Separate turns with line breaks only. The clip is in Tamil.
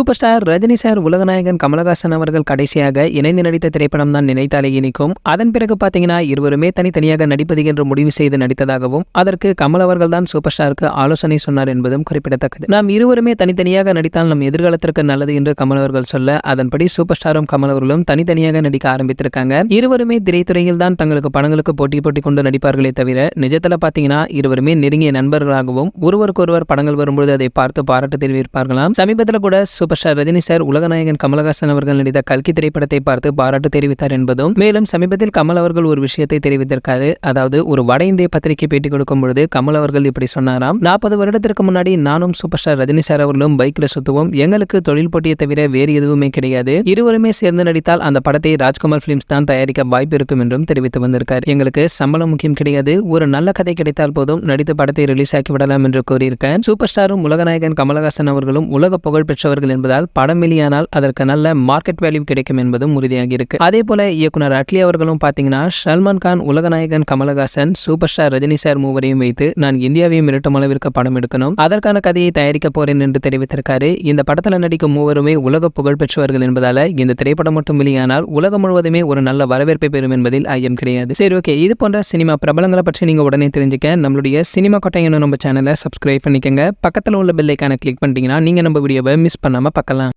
சூப்பர் ஸ்டார் ரஜினி சார், உலகநாயகன் கமலஹாசன் அவர்கள் கடைசியாக இணைந்து நடித்த திரைப்படம் தான் நினைத்தாலே இனிக்கும். அதன் பிறகு பாத்தீங்கன்னா இருவருமே தனித்தனியாக நடிப்பது என்று முடிவு செய்து நடித்ததாகவும், அதற்கு கமல் அவர்கள் தான் சூப்பர் ஸ்டாருக்கு ஆலோசனை சொன்னார் என்பதும் குறிப்பிடத்தக்கது. நாம் இருவருமே தனித்தனியாக நடித்தால் நம் எதிர்காலத்திற்கு நல்லது என்று கமல் அவர்கள் சொல்ல, அதன்படி சூப்பர் ஸ்டாரும் கமல் அவர்களும் தனித்தனியாக நடிக்க ஆரம்பித்திருக்காங்க. இருவருமே திரைத்துறையில் தான் தங்களுக்கு படங்களுக்கு போட்டி கொண்டு நடிப்பார்களே தவிர, நிஜத்துல பாத்தீங்கன்னா இருவருமே நெருங்கிய நண்பர்களாகவும் ஒருவருக்கொருவர் படங்கள் வரும்போது அதை பார்த்து பாராட்டு தெரிவிப்பார்களாம். சமீபத்தில் கூட சூப்பர் ஸ்டார் ரஜினி சார், உலகநாயகன் கமலஹாசன் அவர்கள் நடித்த கல்கி திரைப்படத்தை பார்த்து பாராட்டு தெரிவித்தார் என்பதும், மேலும் சமீபத்தில் கமல் அவர்கள் ஒரு விஷயத்தை தெரிவித்திருக்காரு. அதாவது, ஒரு வட இந்திய பத்திரிகை பேட்டி கொடுக்கும் பொழுது கமல் அவர்கள் இப்படி சொன்னாராம்: 40 வருடத்திற்கு முன்னாடி நானும் சூப்பர் ஸ்டார் ரஜினி சார் அவர்களும் பைக்ல சுத்துவோம். எங்களுக்கு தொழில் போட்டியை தவிர வேறு எதுவுமே கிடையாது. இருவருமே சேர்ந்து நடித்தால் அந்த படத்தை ராஜ்குமார் பிலிம்ஸ் தான் தயாரிக்க வாய்ப்பு இருக்கும் என்றும் தெரிவித்து வந்திருக்கார். எங்களுக்கு சம்பளம் முக்கியம் கிடையாது, ஒரு நல்ல கதை கிடைத்தால் போதும், நடித்த படத்தை ரிலீஸ் ஆக்கி விடலாம் என்று கூறியிருக்கார். சூப்பர் ஸ்டாரும் உலகநாயகன் கமலஹாசன் அவர்களும் உலக புகழ் பெற்றவர்கள் என்பதால் படம் வெளியானால் அதற்கு நல்ல மார்க்கெட் வேல்யூ கிடைக்கும் என்பதும் உறுதியாகி இருக்கு. அதே போல இயக்குனர் அட்லி அவர்களும் பாத்தீங்கன்னா, சல்மான் கான், உலகநாயகன் Kamal Haasan, super star Rajini sir மூவரையும் வைத்து நான் இந்தியாவையும் மிரட்டும் அளவிற்கு படம் எடுக்கணும், அதற்கான கதையை தயாரிக்க போறேன் என்று தெரிவித்திருக்காரு. இந்த படத்துல நடிக்கும் மூவருமே உலக புகழ் பெற்றவர்கள் என்பதால இந்த திரைப்படம் மட்டும் வெளியானால் உலகம் முழுவதுமே ஒரு நல்ல வரவேற்பை பெறும் என்பதில் ஐயம் கிடையாது. சரி, ஓகே, இது போன்ற சினிமா பிரபலங்களை பற்றி நீங்க உடனே தெரிஞ்சுக்க நம்மளுடைய சினிமா கொட்டை நம்ம சேனலை சப்ஸ்கிரைப் பண்ணிக்கங்க. பக்கத்துல உள்ள பெல் ஐகானை கிளிக் பண்ணிட்டீங்கன்னா நீங்க நம்ம வீடியோவை மிஸ் பண்ணாம பார்க்கலாம்.